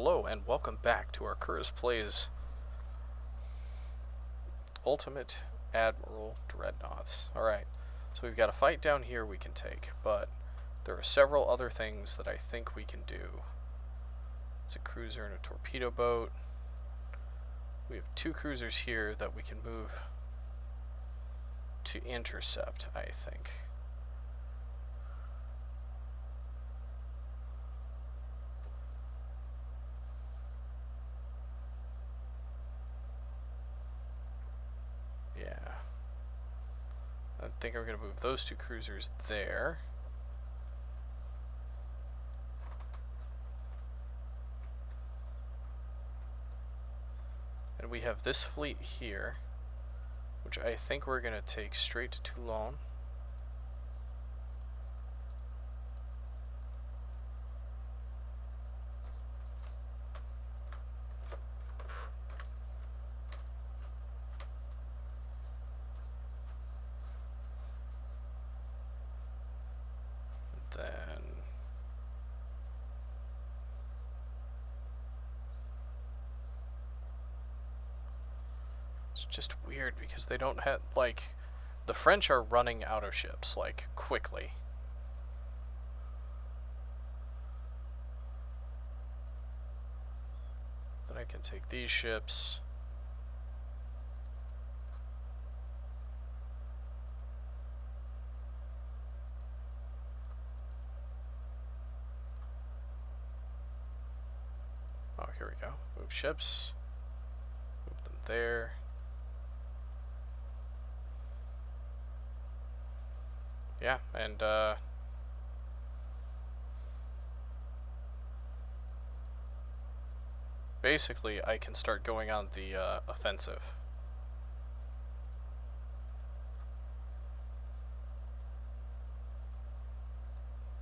Hello and welcome back to our Curtis Plays Ultimate Admiral Dreadnoughts. Alright, so we've got a fight down here we can take, but there are several other things that I think we can do. It's a cruiser and a torpedo boat. We have two cruisers here that we can move to intercept, I think. Yeah. I think I'm going to move those two cruisers there. And we have this fleet here, which I think we're going to take straight to Toulon. Then it's just weird because they don't have, like, the French are running out of ships, like, quickly. Then I can take these ships. Oh, here we go. Move ships. Move them there. Yeah, and basically I can start going on the offensive.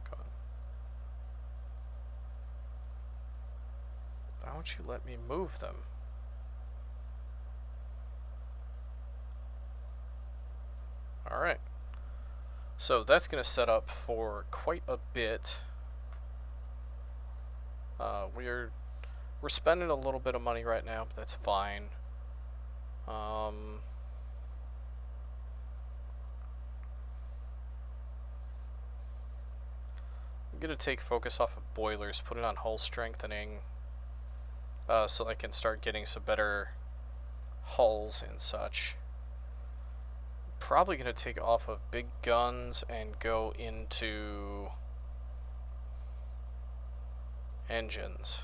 Come on. Why don't you let me move them? Alright. So that's going to set up for quite a bit. We're spending a little bit of money right now, but that's fine. I'm going to take focus off of boilers, put it on hull strengthening, so I can start getting some better hulls and such. Probably going to take off of big guns and go into engines.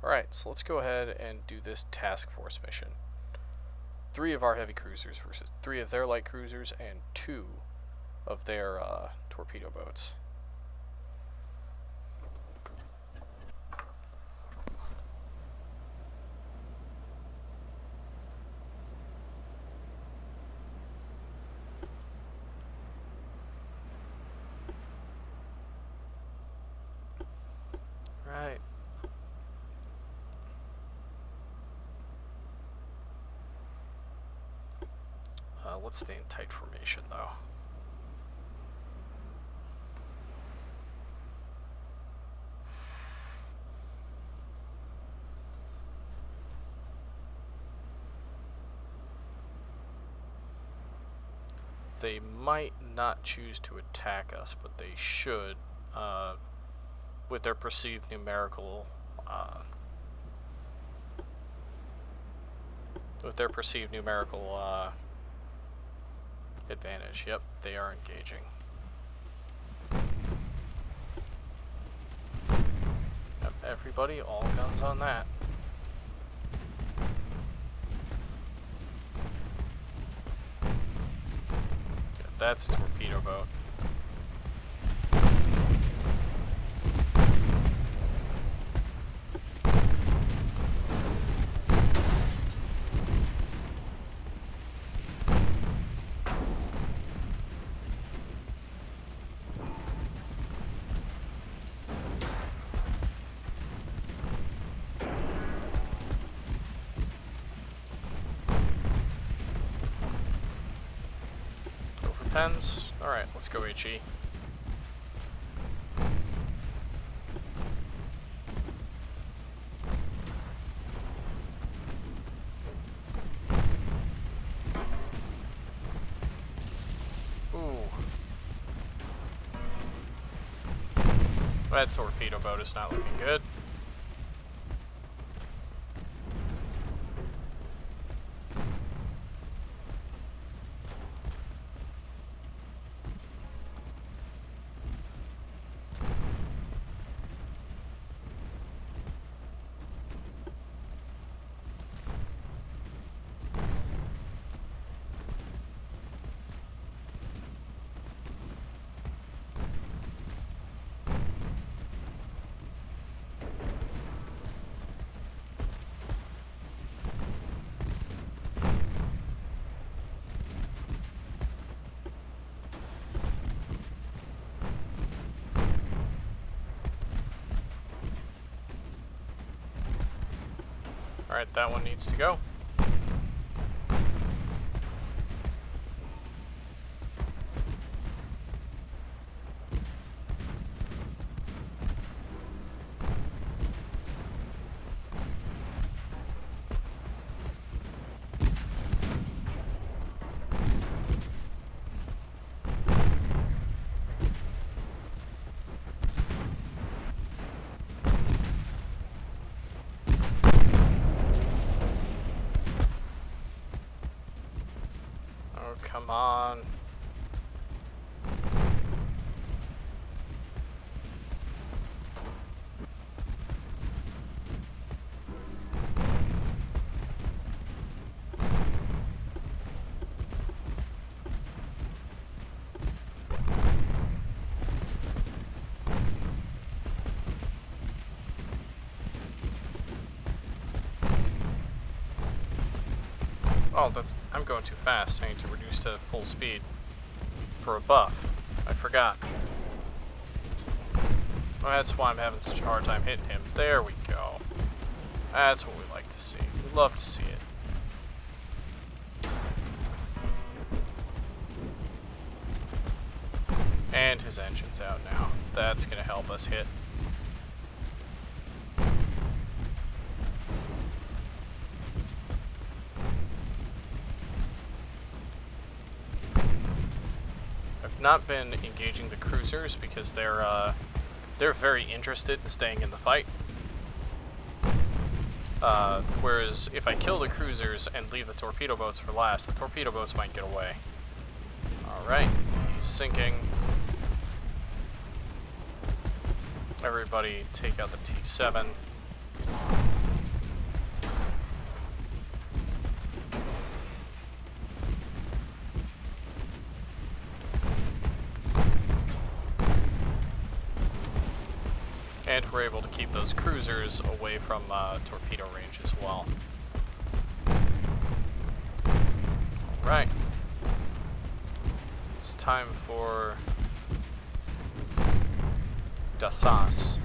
Alright, so let's go ahead and do this task force mission. 3 of our heavy cruisers versus 3 of their light cruisers and 2 of their torpedo boats. Right. Let's stay in tight formation, though. They might not choose to attack us, but they should, with their perceived numerical, advantage. Yep, they are engaging. Yep, everybody, all guns on that. Yeah, that's a torpedo boat. Pens. Alright, let's go HE. That torpedo boat is not looking good. Alright, that one needs to go. Come on. Oh, I'm going too fast. I need to reduce to full speed for a buff. I forgot. Well, that's why I'm having such a hard time hitting him. There we go. That's what we like to see. We love to see it. And his engine's out now. That's going to help us hit. Not been engaging the cruisers because they're very interested in staying in the fight. Whereas if I kill the cruisers and leave the torpedo boats for last, the torpedo boats might get away. Alright, he's sinking. Everybody take out the T7. And we're able to keep those cruisers away from torpedo range as well. Alright. It's time for Dassas.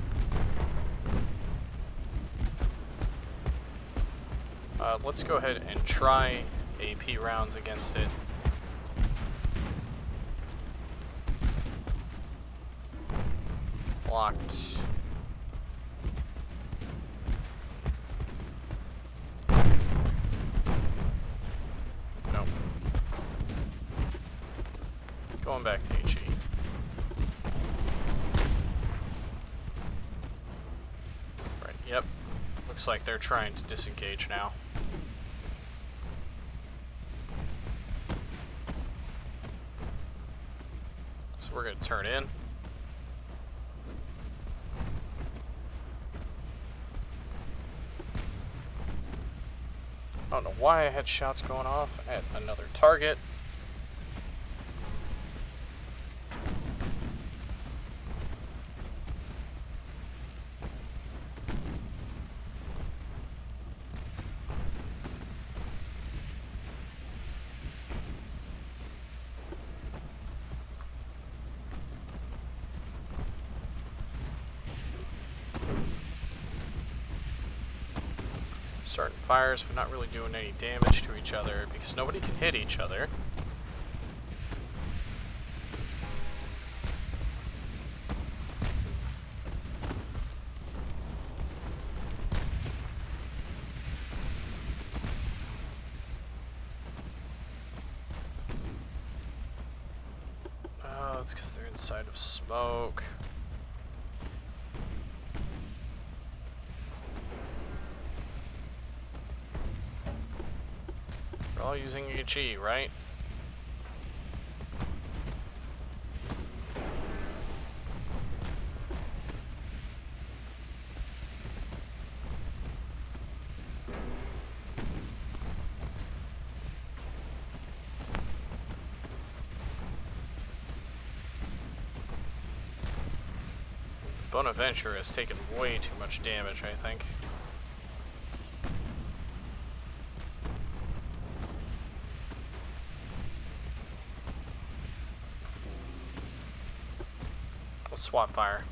Let's go ahead and try AP rounds against it. Blocked. Going back to HE. Right, yep. Looks like they're trying to disengage now. So we're going to turn in. I don't know why I had shots going off at another target. Starting fires, but not really doing any damage to each other because nobody can hit each other. Oh, it's because they're inside of smoke. using HE, right? Bonaventure has taken way too much damage, I think. Let's swap fire.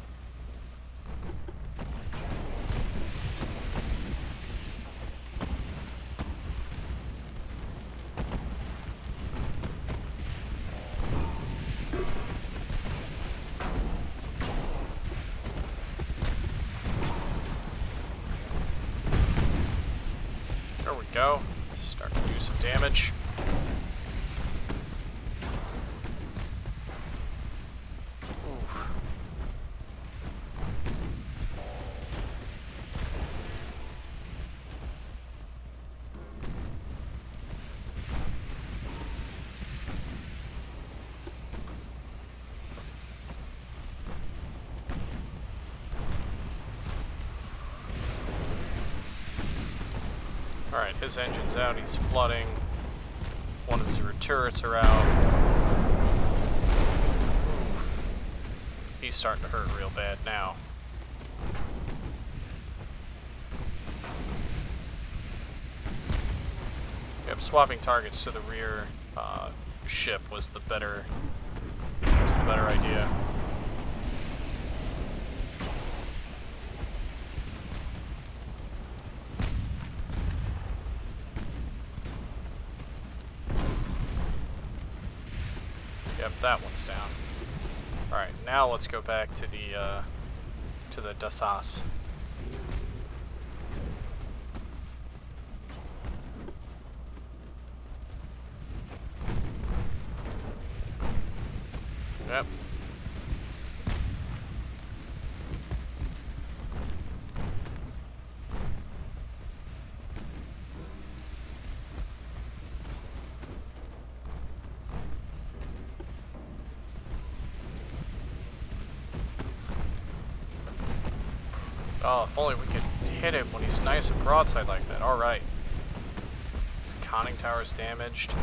There we go. Start to do some damage. Oof. Alright, his engine's out, he's flooding. One of his turrets are out. Oof. He's starting to hurt real bad now. Yep, swapping targets to the rear ship was the better idea. Yep, that one's down. Alright, now let's go back to the Dassas. Yep. Oh, if only we could hit him when he's nice and broadside like that. Alright. His conning tower's damaged.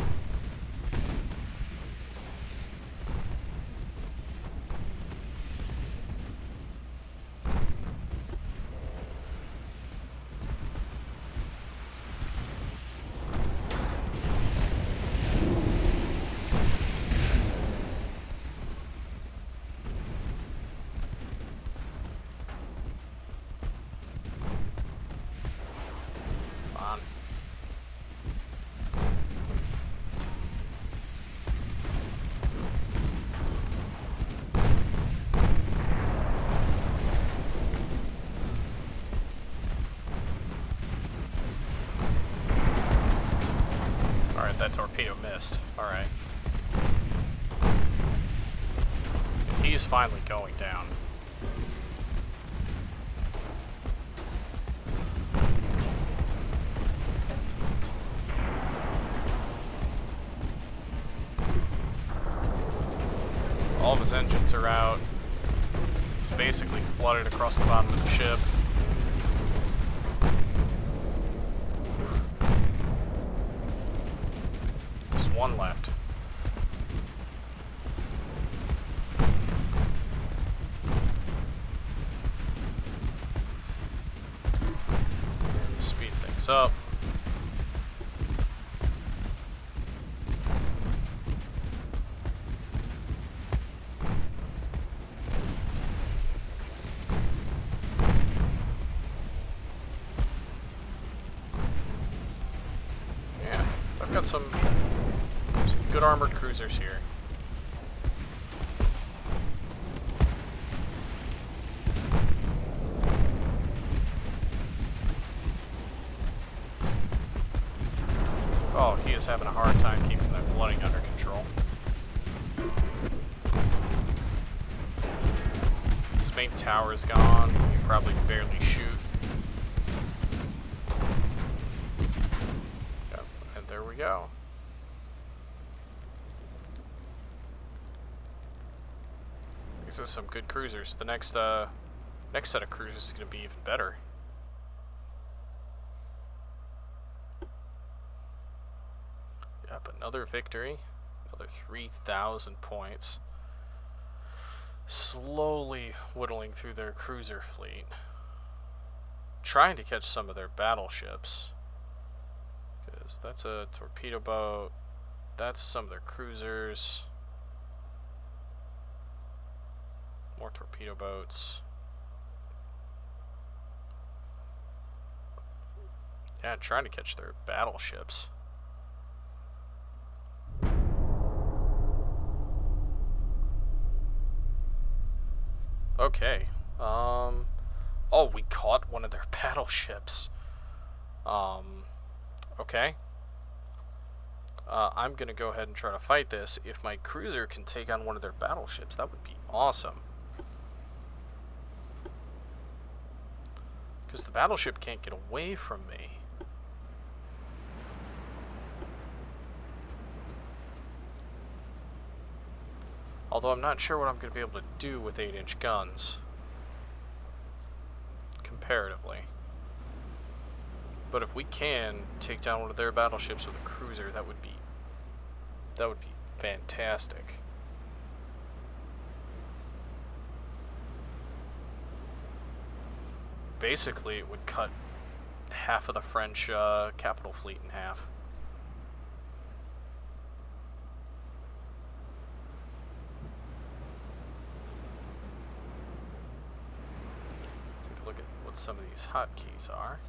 That torpedo missed. Alright. He's finally going down. All of his engines are out. He's basically flooded across the bottom of the ship. One left. Speed things up. Yeah, I've got some good armored cruisers here. Oh, he is having a hard time keeping that flooding under control. His main tower is gone. You probably can barely shoot. Yep, and there we go. These are some good cruisers. The next set of cruisers is going to be even better. Yep, another victory. Another 3,000 points. Slowly whittling through their cruiser fleet. Trying to catch some of their battleships. Because that's a torpedo boat. That's some of their cruisers. More torpedo boats. Yeah, trying to catch their battleships. Okay. Oh, we caught one of their battleships. Okay. I'm gonna go ahead and try to fight this. If my cruiser can take on one of their battleships, that would be awesome. Because the battleship can't get away from me. Although I'm not sure what I'm going to be able to do with 8-inch guns. Comparatively. But if we can take down one of their battleships with a cruiser, that would be fantastic. Basically, it would cut half of the French capital fleet in half. Take a look at what some of these hotkeys are.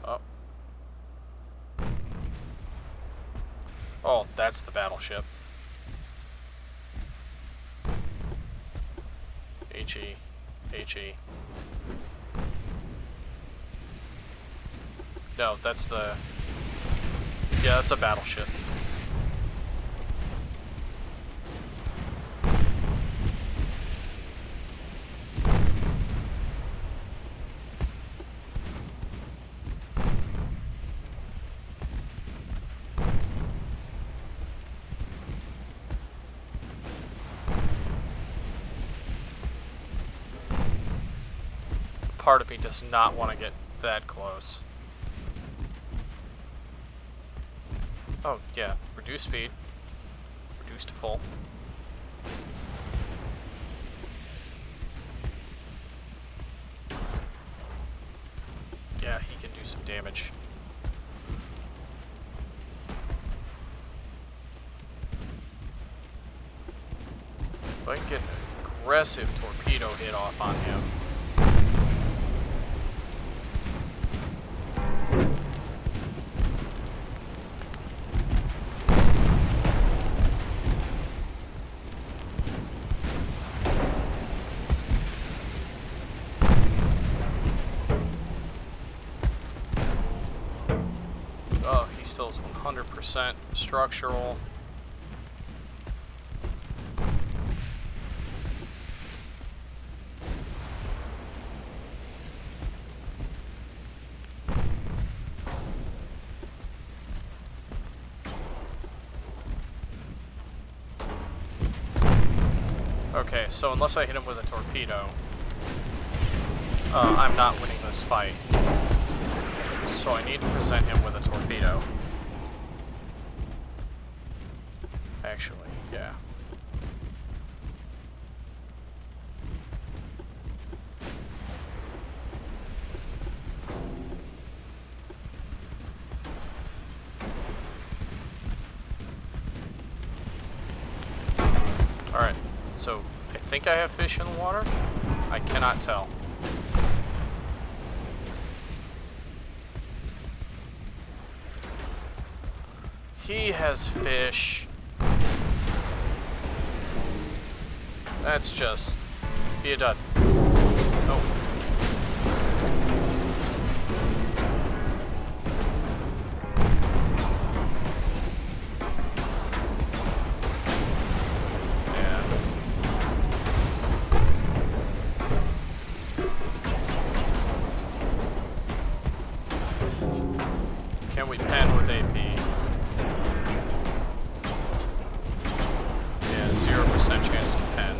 Oh. Oh, that's the battleship. HE. HE. No, that's the... Yeah, that's a battleship. Part of me does not want to get that close. Oh, yeah. Reduce speed. Reduce to full. Yeah, he can do some damage. If I can get an aggressive torpedo hit off on him. Still is 100% structural. Okay, so unless I hit him with a torpedo, I'm not winning this fight. So I need to present him with a torpedo. Actually, yeah. Alright, so I think I have fish in the water. I cannot tell. He has fish. That's just... be a dud. Oh. Yeah. Can we pen with AP? 0% chance to pen.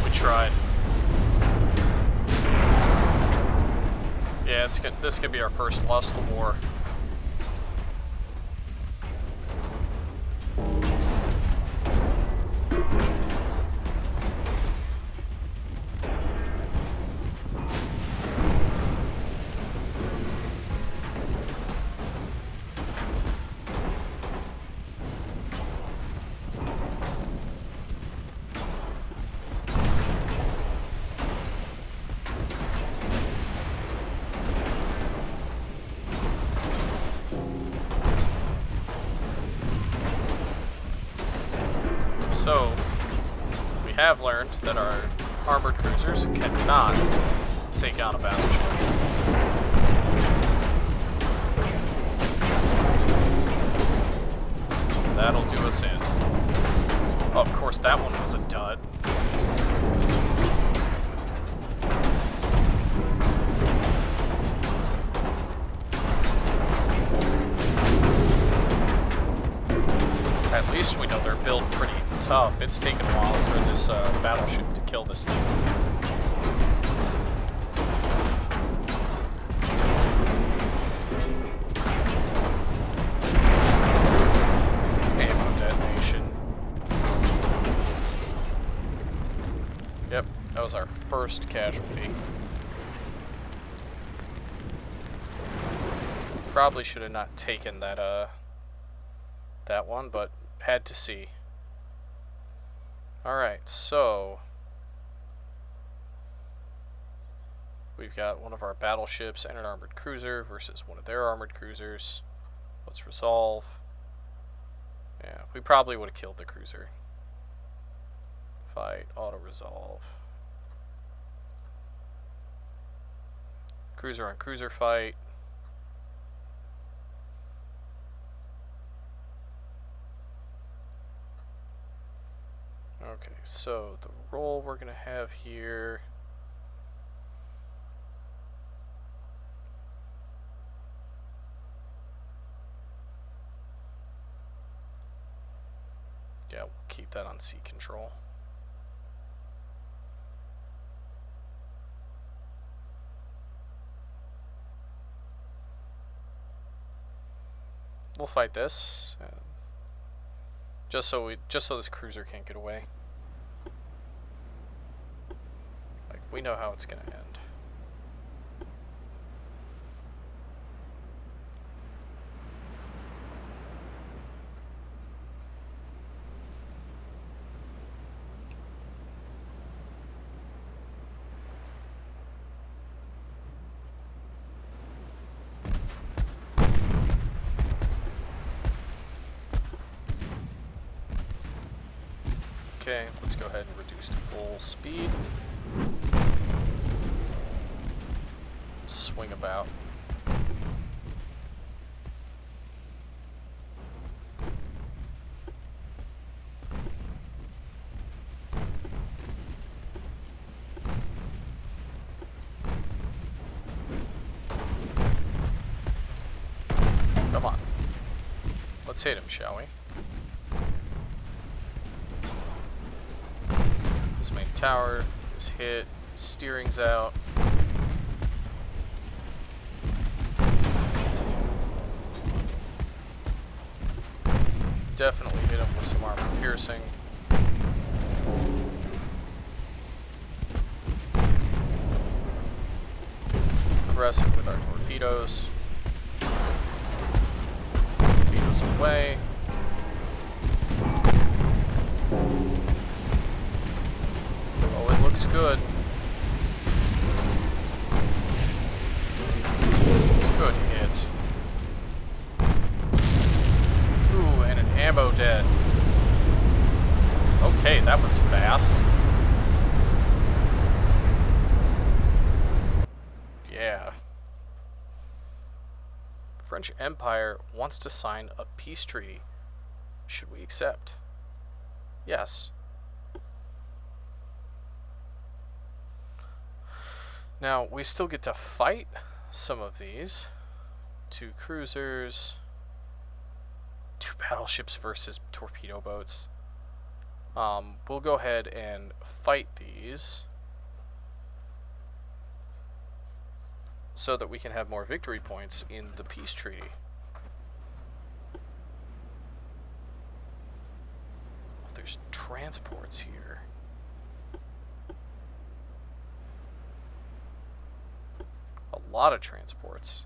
We tried. Yeah, this could be our first loss of the war. So, we have learned that our armored cruisers cannot take on a battleship. That'll do us in. Oh, of course, that one was a dud. At least we know they're built pretty tough. It's taken a while for this battleship to kill this thing. Ammo detonation. Yep, that was our first casualty. Probably should have not taken that one, but had to see. Alright, so we've got one of our battleships and an armored cruiser versus one of their armored cruisers. Let's resolve. Yeah, we probably would have killed the cruiser. Fight, auto-resolve. Cruiser on cruiser fight. Okay, so the role we're going to have here... Yeah, we'll keep that on sea control. We'll fight this, just so this cruiser can't get away. Like, we know how it's gonna end. Okay, let's go ahead and reduce to full speed. Swing about. Come on. Let's hit him, shall we? This main tower is hit, steering's out. Definitely hit him with some armor piercing. Aggressive with our torpedoes. Torpedoes away. Oh, it looks good. Good hit. Ooh, and an ammo dead. Okay, that was fast. Yeah. French Empire wants to sign a peace treaty. Should we accept? Yes. Now, we still get to fight some of these. 2 cruisers, 2 battleships versus torpedo boats. We'll go ahead and fight these so that we can have more victory points in the peace treaty. There's transports here. A lot of transports.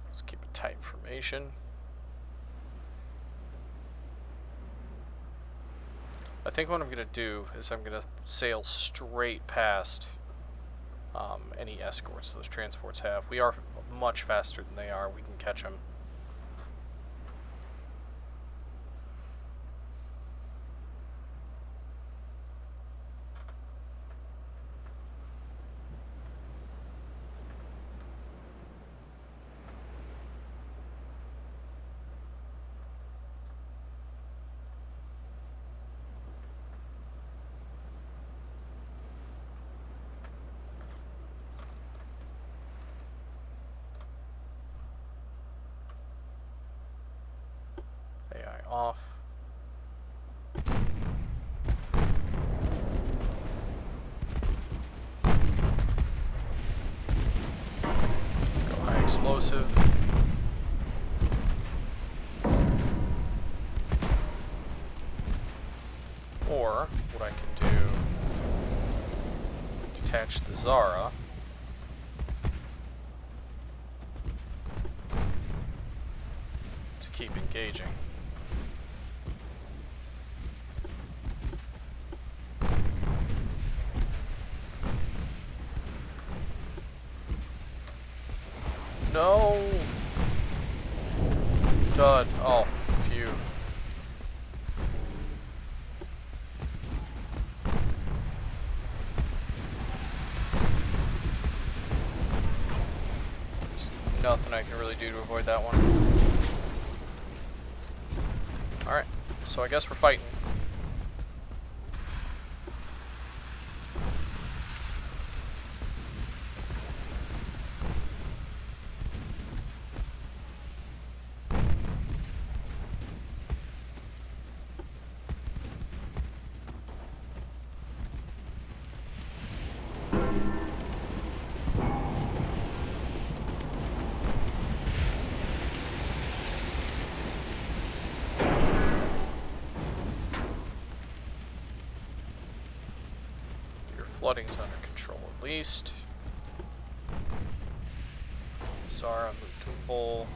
Let's keep a tight formation. I think what I'm going to do is I'm going to sail straight past any escorts those transports have. We are much faster than they are. We can catch them. AI off. Go high explosive. Or what I can do, detach the Zara. To keep engaging. No! Dud. Oh, phew. There's nothing I can really do to avoid that one. Alright, so I guess we're fighting. Flooding's under control at least. Zara moved to full.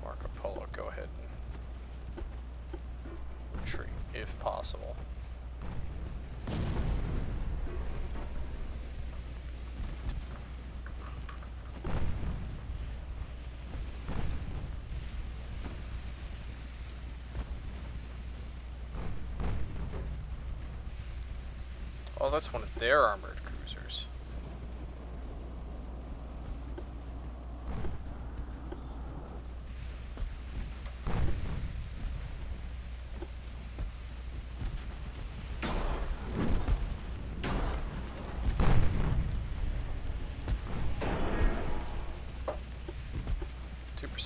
Marco Polo, go ahead and retreat if possible. Oh, that's one of their armored cruisers.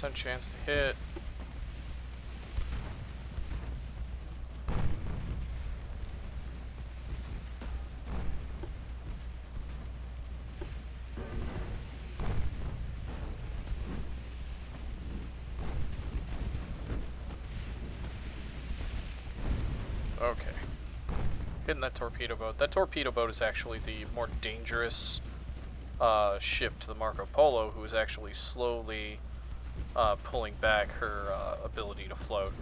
% chance to hit. Okay. Hitting that torpedo boat. That torpedo boat is actually the more dangerous ship to the Marco Polo, who is actually slowly pulling back her ability to float.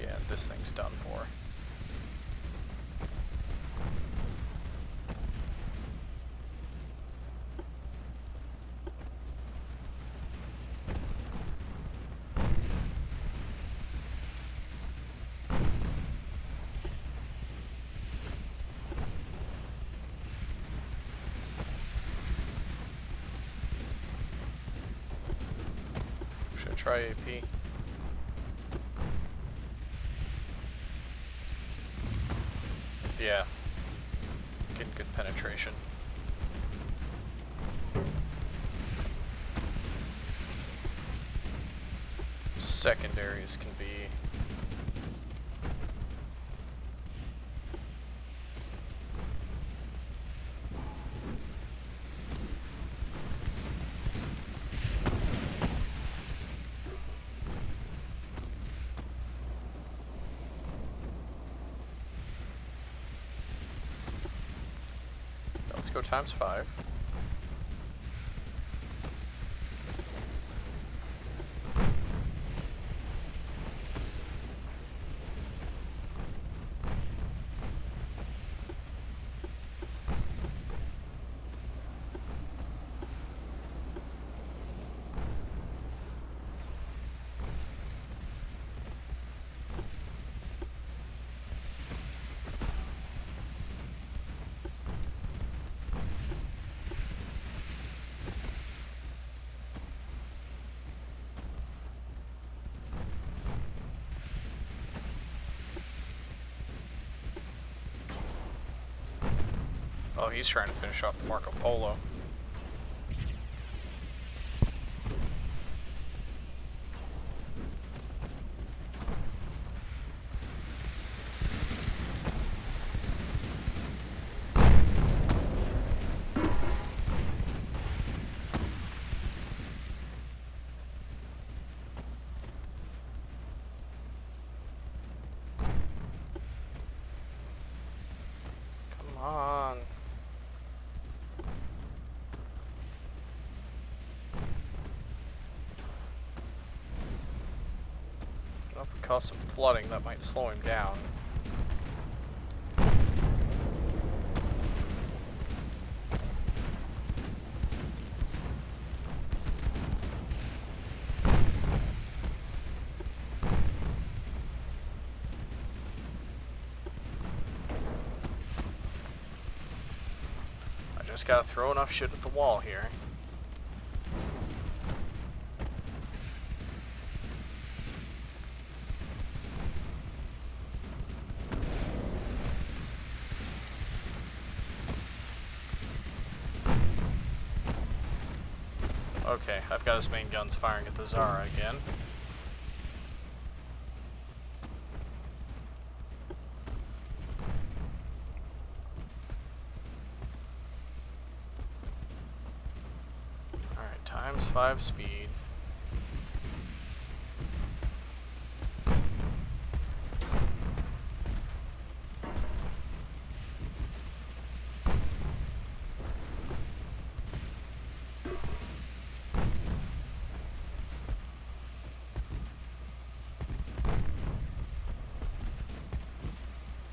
Yeah, this thing's done for. Should I try AP? Yeah. Getting good penetration. Secondaries can be... Let's go ×5. Oh, he's trying to finish off the Marco Polo. Come on. Well, if we cause some flooding, that might slow him down. I just gotta throw enough shit at the wall here. Okay, I've got his main guns firing at the Zara again. Alright, ×5 speed.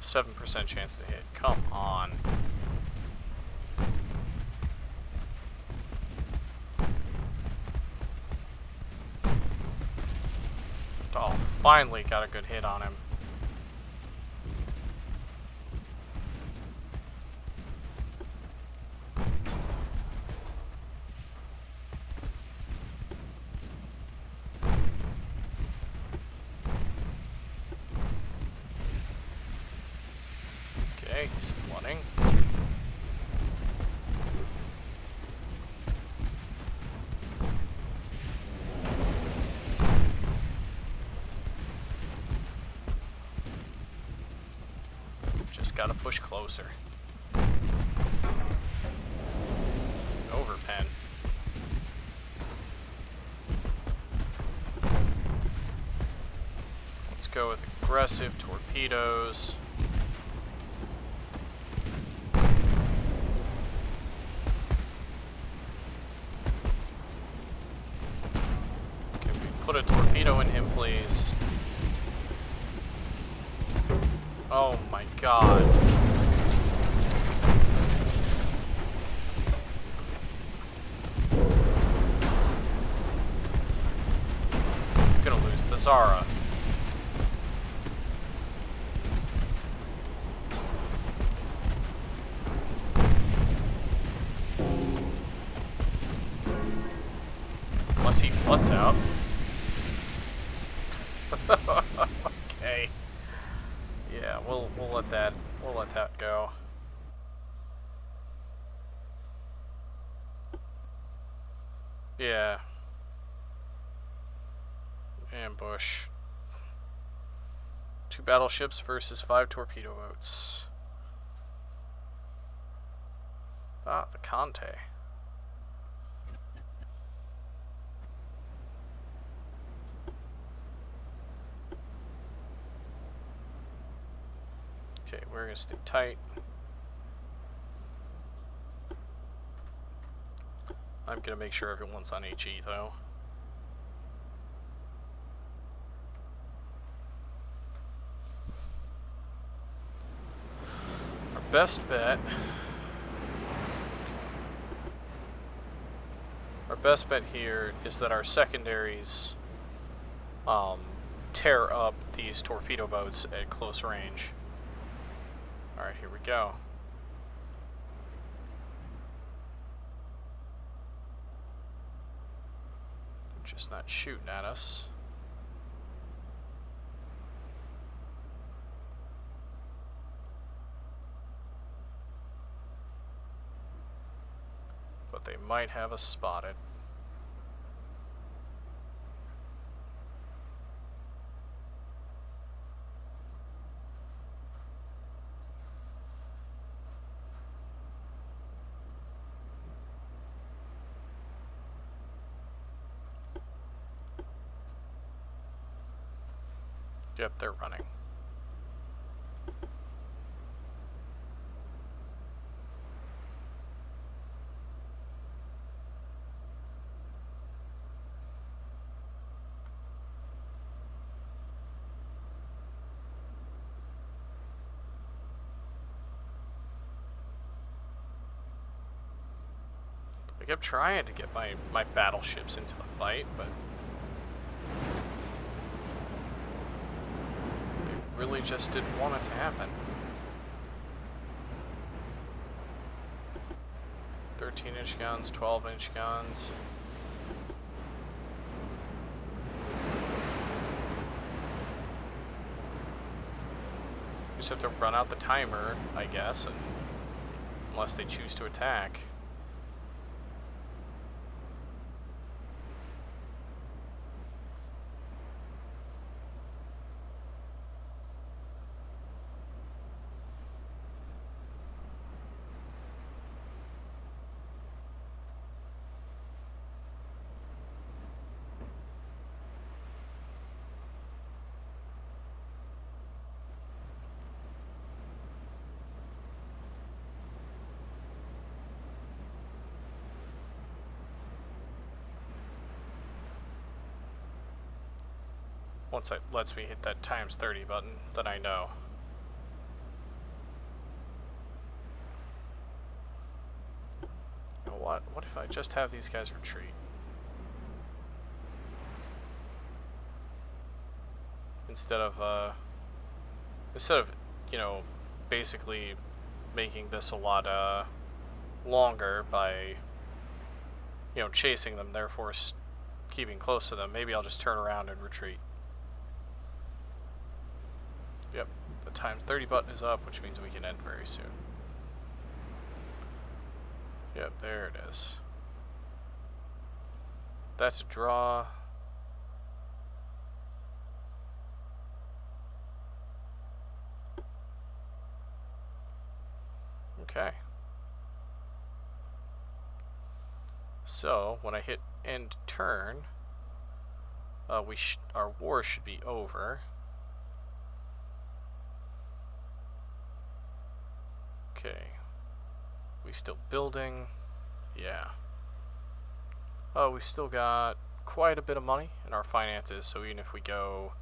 %7 chance to hit. Come on. Oh, finally got a good hit on him. Okay, he's flooding. Just gotta push closer. Overpen. aggressive torpedoes. Can we put a torpedo in him, please? Oh my god. I'm gonna lose the Zara. Unless he floods out. Okay. Yeah, we'll let that go. Yeah. Ambush. 2 battleships versus 5 torpedo boats. Ah, the Conte. Okay, we're gonna stay tight. I'm gonna make sure everyone's on HE though. Our best bet here is that our secondaries tear up these torpedo boats at close range. Alright, here we go. They're just not shooting at us. But they might have us spotted. Yep, they're running. I kept trying to get my battleships into the fight, but they really just didn't want it to happen. 13-inch guns, 12-inch guns. We just have to run out the timer, I guess, and unless they choose to attack. Once it lets me hit that times 30 button, then I know. You know what? What if I just have these guys retreat? Instead of, you know, basically making this a lot, longer by, you know, chasing them, therefore keeping close to them, maybe I'll just turn around and retreat. Yep, the times 30 button is up, which means we can end very soon. Yep, there it is. That's a draw. Okay. So, when I hit end turn, our war should be over. Okay. We still building? Yeah. Oh, we've still got quite a bit of money in our finances, so even if we go,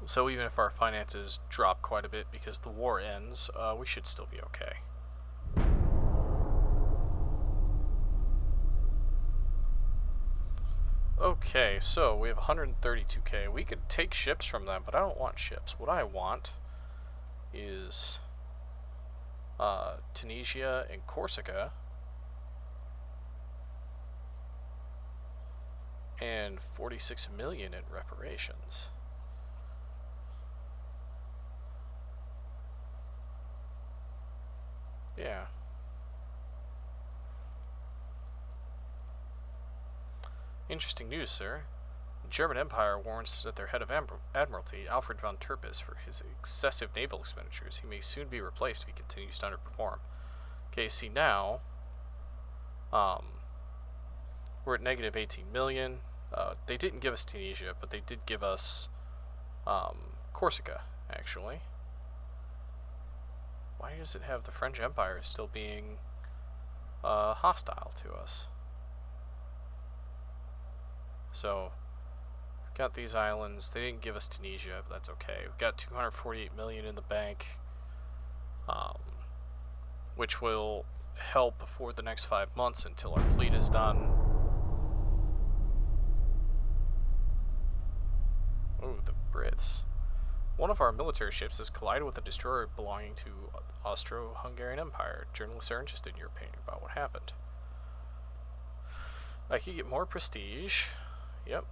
so even if our finances drop quite a bit because the war ends, we should still be okay. Okay, so we have 132k. We could take ships from them, but I don't want ships. What I want is Tunisia and Corsica, and 46 million in reparations. Yeah. Interesting news, sir. The German Empire warns that their head of Admiralty, Alfred von Tirpitz, for his excessive naval expenditures. He may soon be replaced if he continues to underperform. Okay, see now, we're at negative 18 million. They didn't give us Tunisia, but they did give us Corsica, actually. Why does it have the French Empire still being hostile to us? So, we've got these islands. They didn't give us Tunisia, but that's okay. We've got 248 million in the bank, which will help for the next 5 months until our fleet is done. Ooh, the Brits. One of our military ships has collided with a destroyer belonging to Austro-Hungarian Empire. Journalists are interested in your opinion about what happened. I could get more prestige. Yep.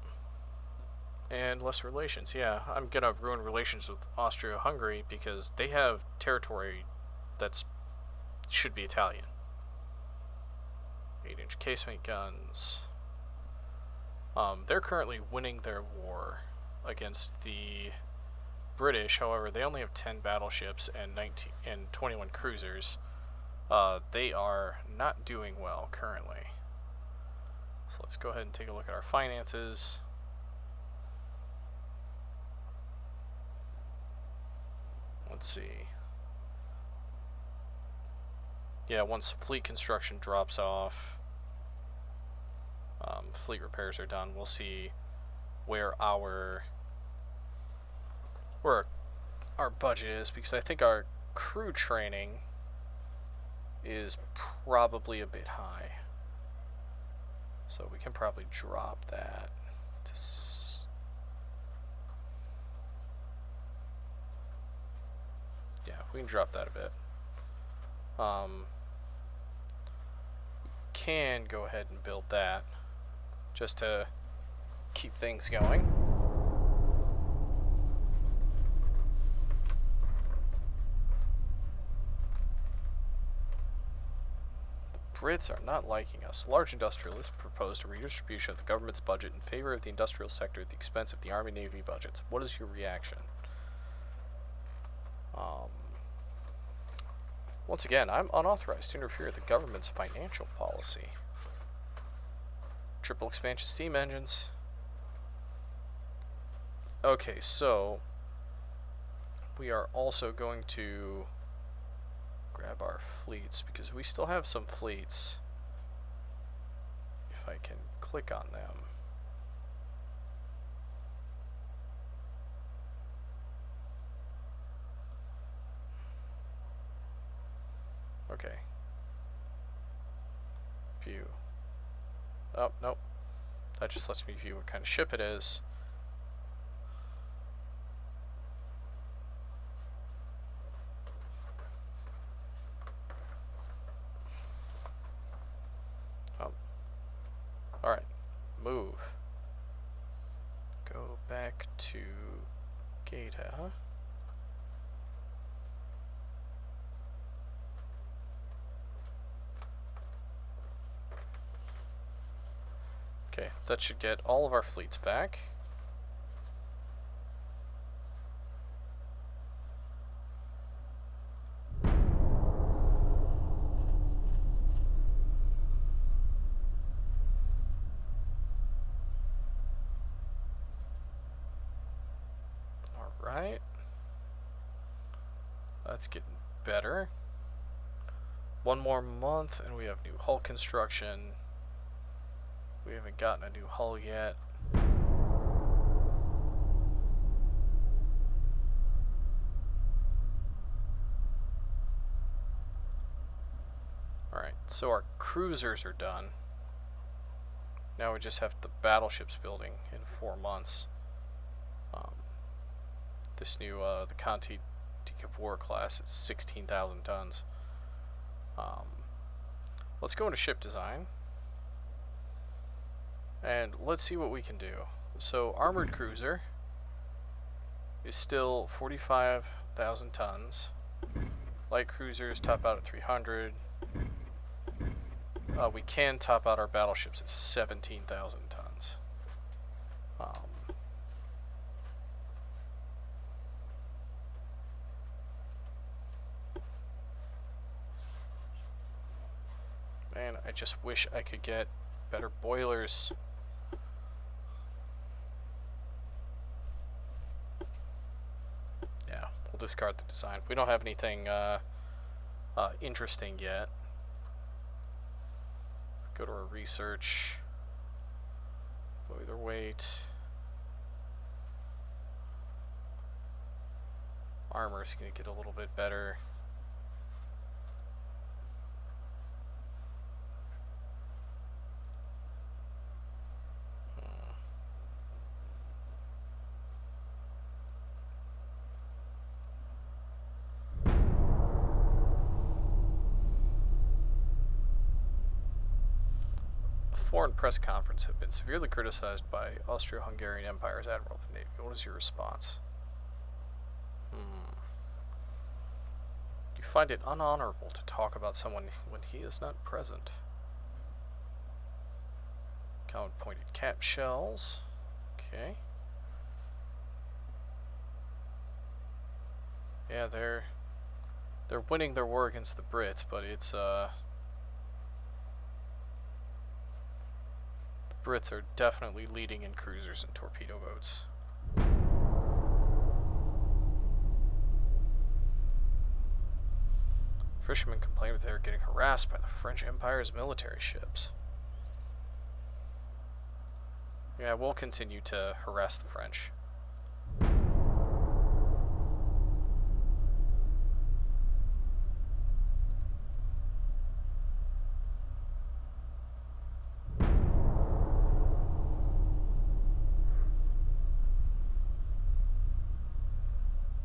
And less relations. Yeah, I'm gonna ruin relations with Austria-Hungary because they have territory that's should be Italian. 8-inch casemate guns. They're currently winning their war against the British. However, they only have 10 battleships and 21 cruisers. They are not doing well currently. So let's go ahead and take a look at our finances. Let's see. Yeah, once fleet construction drops off, fleet repairs are done, we'll see where our budget is, because I think our crew training is probably a bit high. So we can probably drop that to yeah, we can drop that a bit. Can go ahead and build that just to keep things going. Brits are not liking us. Large industrialists proposed a redistribution of the government's budget in favor of the industrial sector at the expense of the Army-Navy budgets. What is your reaction? Once again, I'm unauthorized to interfere with the government's financial policy. Triple expansion steam engines. Okay, so we are also going to grab our fleets, because we still have some fleets. If I can click on them. Okay. View. Oh, nope. That just lets me view what kind of ship it is. Oh. Alright. Move. Go back to Gata. Okay, that should get all of our fleets back. Alright. That's getting better. One more month and we have new hull construction. We haven't gotten a new hull yet. Alright, so our cruisers are done. Now we just have the battleships building in 4 months. This new, the Conti of War class, it's 16,000 tons. Let's go into ship design. And let's see what we can do. So, armored cruiser is still 45,000 tons. Light cruisers top out at 300. We can top out our battleships at 17,000 tons. Man, I just wish I could get better boilers. Yeah, we'll discard the design. We don't have anything interesting yet. Go to our research. Boiler weight. Armor's gonna get a little bit better. Foreign press conference have been severely criticized by Austro-Hungarian Empire's Admiral of the Navy. What is your response? You find it unhonorable to talk about someone when he is not present. Common pointed cap shells. Okay. Yeah, they're winning their war against the Brits, but it's the Brits are definitely leading in cruisers and torpedo boats. Fishermen complain that they are getting harassed by the French Empire's military ships. Yeah, we'll continue to harass the French.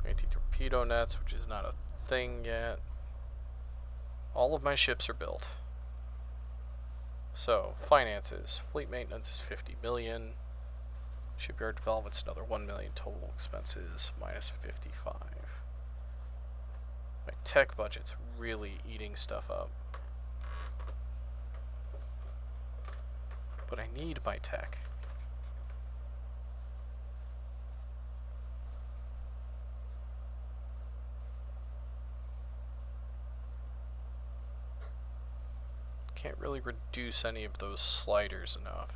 Anti-torpedo nets, which is not a thing yet. All of my ships are built. So, finances. Fleet maintenance is 50 million. Shipyard development's another 1 million. Total expenses minus 55. My tech budget's really eating stuff up. But I need my tech. Can't really reduce any of those sliders enough.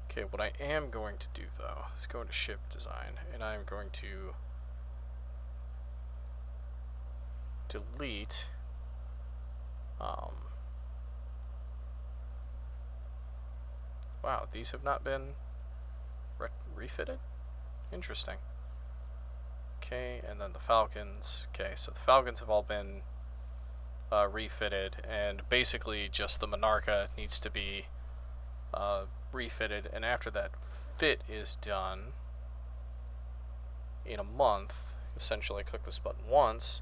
Okay, what I am going to do though is go into ship design, and I'm going to delete wow, these have not been refitted? Interesting. Okay, and then the Falcons. Okay, so the Falcons have all been refitted, and basically just the Monarcha needs to be refitted, and after that fit is done in a month, essentially I click this button once.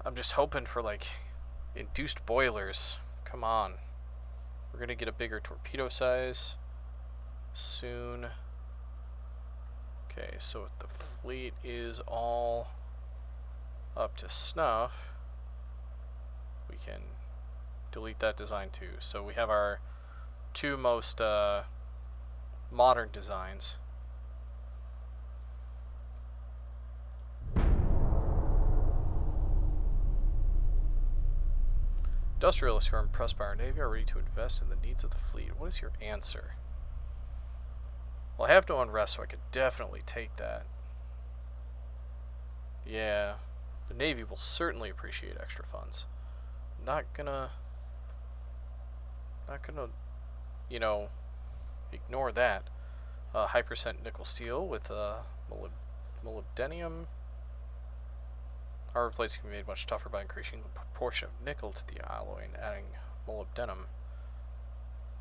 I'm just hoping for, like, induced boilers. Come on. We're gonna get a bigger torpedo size soon. Okay, so if the fleet is all up to snuff, we can delete that design too. So we have our two most modern designs. Industrialists who are impressed by our Navy are ready to invest in the needs of the fleet. What is your answer? Well, I have no unrest, so I could definitely take that. Yeah, the Navy will certainly appreciate extra funds. Not gonna, you know, ignore that. High percent nickel steel with molybdenum. Armor plates can be made much tougher by increasing the proportion of nickel to the alloy and adding molybdenum.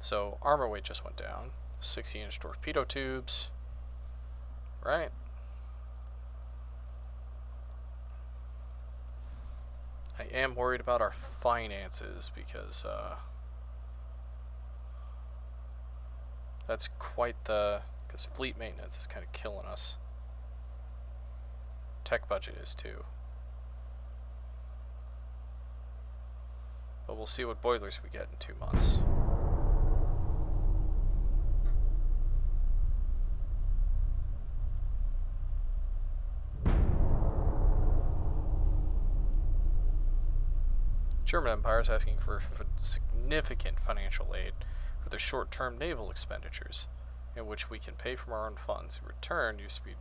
So armor weight just went down. 60-inch torpedo tubes. Right? I am worried about our finances because that's quite the... because fleet maintenance is kind of killing us. Tech budget is too. But we'll see what boilers we get in 2 months. German Empire is asking for significant financial aid for their short-term naval expenditures, in which we can pay from our own funds. In return, used to be...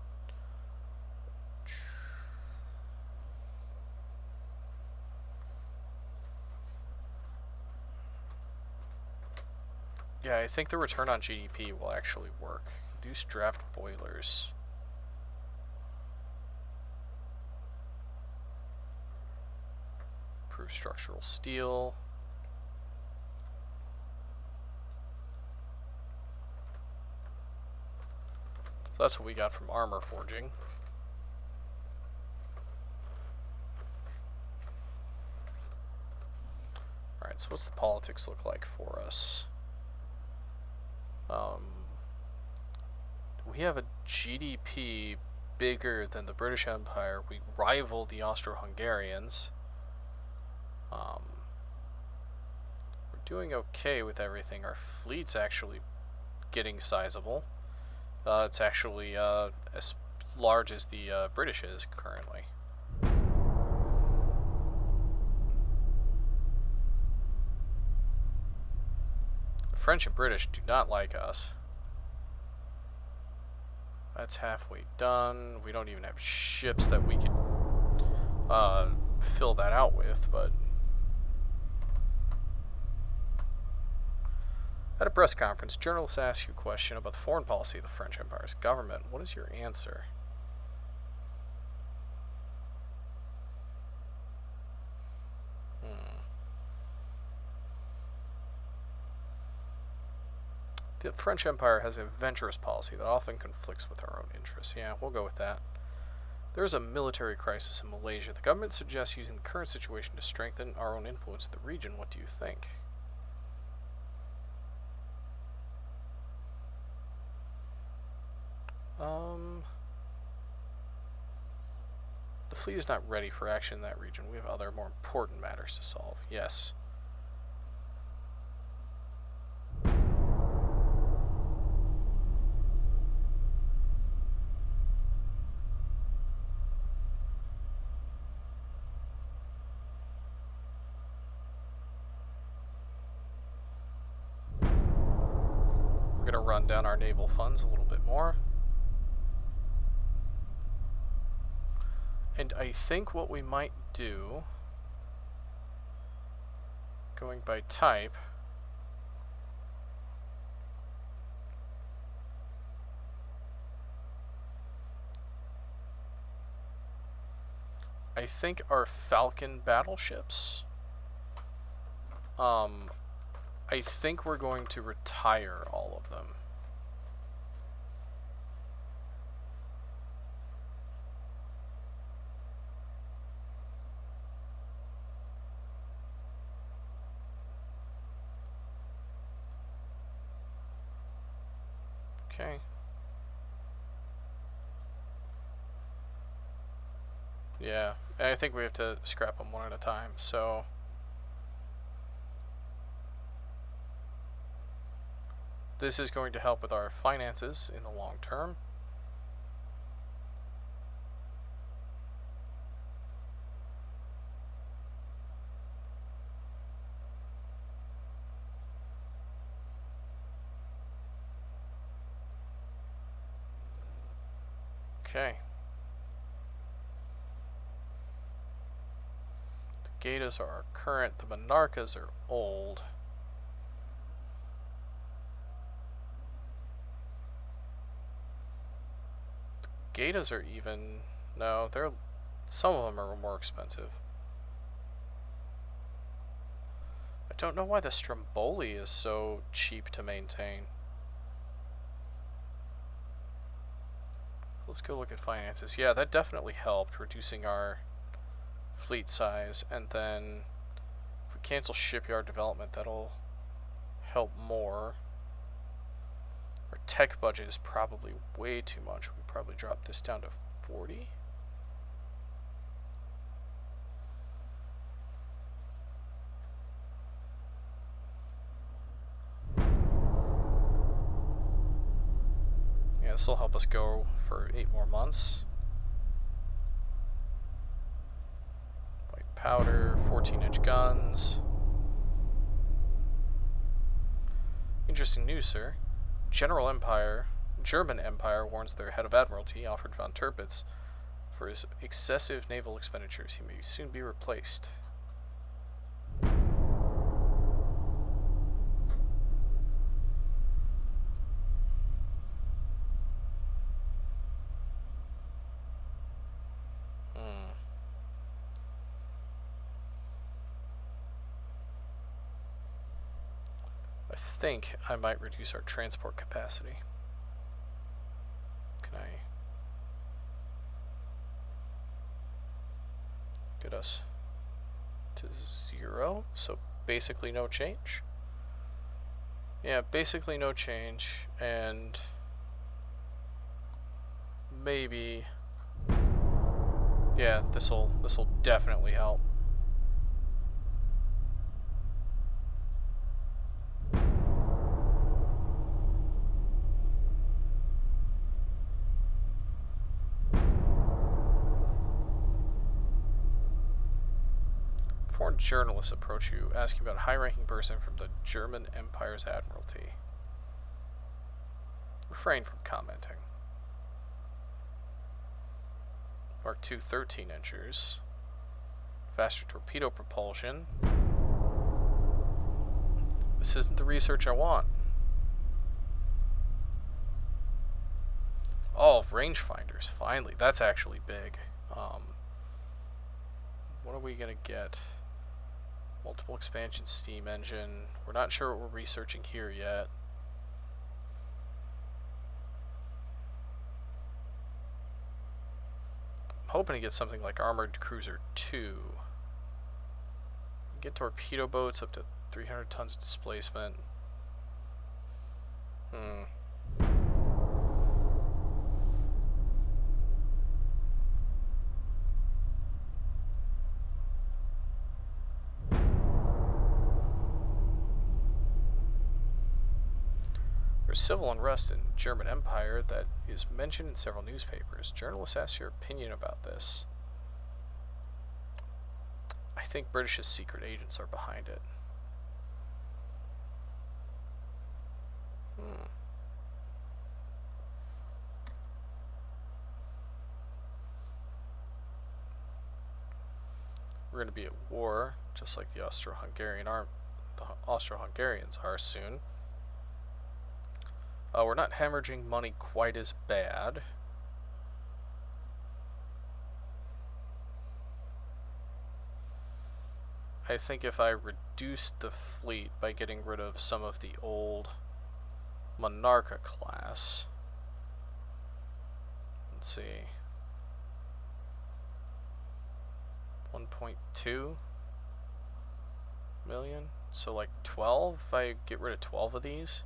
Yeah, I think the return on GDP will actually work. Reduce draft boilers. Improve structural steel. So that's what we got from armor forging. Alright, so what's the politics look like for us? We have a GDP bigger than the British Empire. We rival the Austro-Hungarians. We're doing okay with everything. Our fleet's actually getting sizable. It's actually as large as the British is currently. The French and British do not like us. That's halfway done. We don't even have ships that we could fill that out with, but... At a press conference, journalists ask you a question about the foreign policy of the French Empire's government. What is your answer? The French Empire has a venturous policy that often conflicts with our own interests. Yeah, we'll go with that. There is a military crisis in Malaysia. The government suggests using the current situation to strengthen our own influence in the region. What do you think? The fleet is not ready for action in that region. We have other more important matters to solve. Yes. We're going to run down our naval funds a little bit more. And I think what we might do, going by type, I think our Falcon battleships, I think we're going to retire all of them. Okay. Yeah, and I think we have to scrap them one at a time, so... this is going to help with our finances in the long term. Okay. The Gatas are current, the Monarchas are old. The Gatas are even, no, they're, some of them are more expensive. I don't know why the Stromboli is so cheap to maintain. Let's go look at finances. Yeah, that definitely helped, reducing our fleet size. And then if we cancel shipyard development, that'll help more. Our tech budget is probably way too much. We probably drop this down to 40. Yeah, this will help us go for 8 more months. White powder, 14-inch guns. Interesting news, sir. German Empire warns their head of admiralty, Alfred von Tirpitz, for his excessive naval expenditures. He may soon be replaced. I think I might reduce our transport capacity. Can I get us to 0? So basically no change. Yeah, basically no change, and maybe, yeah, this'll definitely help. Foreign journalists approach you asking about a high-ranking person from the German Empire's Admiralty. Refrain from commenting. Mark II 13-inchers. Faster torpedo propulsion. This isn't the research I want. Oh, rangefinders, finally. That's actually big. What are we going to get? Multiple expansion steam engine. We're not sure what we're researching here yet. I'm hoping to get something like Armored Cruiser 2. Get torpedo boats up to 300 tons of displacement. There's civil unrest in German Empire that is mentioned in several newspapers. Journalists ask your opinion about this. I think British secret agents are behind it. We're going to be at war, just like the Austro-Hungarians are soon. We're not hemorrhaging money quite as bad. I think if I reduced the fleet by getting rid of some of the old Monarcha class, let's see, 1.2 million, so like 12, if I get rid of 12 of these.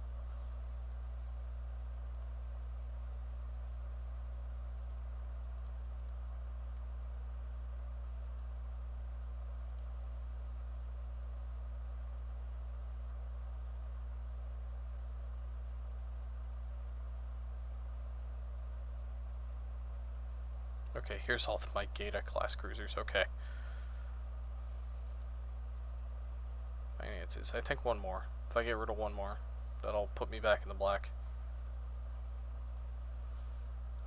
Okay, here's all my Gaeta class cruisers. Okay. Finances. I think one more. If I get rid of one more, that'll put me back in the black.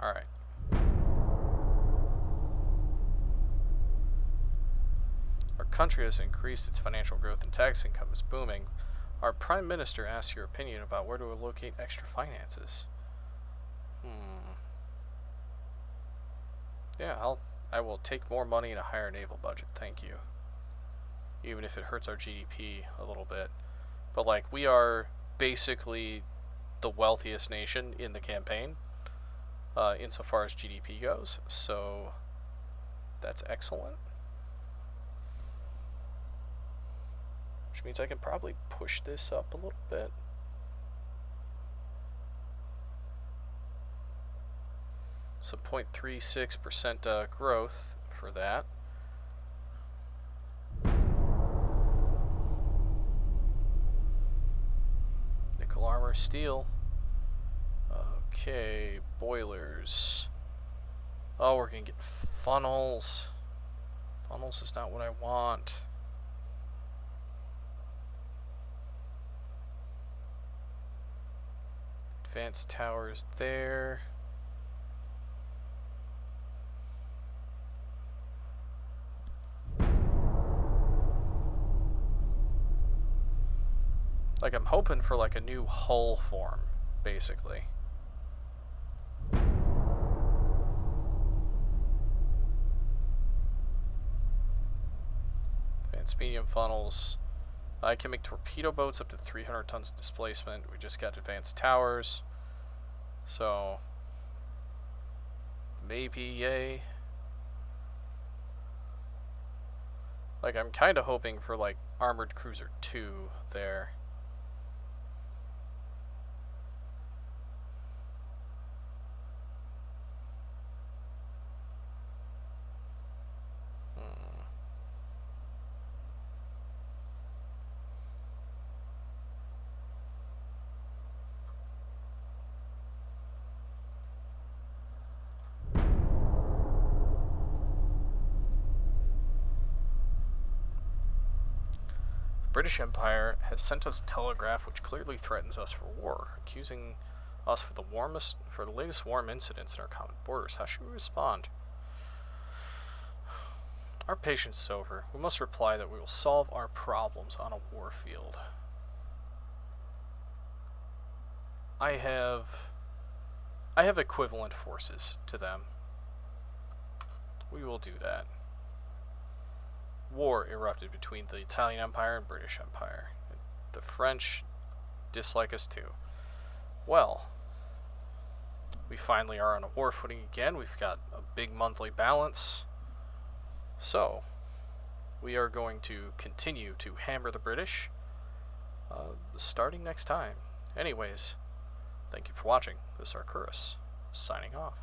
Alright. Our country has increased its financial growth and tax income is booming. Our Prime Minister asks your opinion about where to allocate extra finances. Yeah, I will take more money and a higher naval budget, thank you. Even if it hurts our GDP a little bit. But like, we are basically the wealthiest nation in the campaign, insofar as GDP goes, so that's excellent. Which means I can probably push this up a little bit. So 0.36% growth for that. Nickel armor, steel. Okay, boilers. Oh, we're gonna get funnels. Funnels is not what I want. Advanced towers there. Like, I'm hoping for like a new hull form, basically. Advanced medium funnels. I can make torpedo boats up to 300 tons displacement. We just got advanced towers. So, maybe yay. Like, I'm kind of hoping for like Armored Cruiser 2 there. British Empire has sent us a telegraph which clearly threatens us for war, accusing us for the latest warm incidents in our common borders. How should we respond? Our patience is over. We must reply that we will solve our problems on a war field. I have equivalent forces to them. We will do that. War erupted between the Italian Empire and British Empire. The French dislike us too. Well, we finally are on a war footing again. We've got a big monthly balance. So, we are going to continue to hammer the British, starting next time. Anyways, thank you for watching. This is Arcurus, signing off.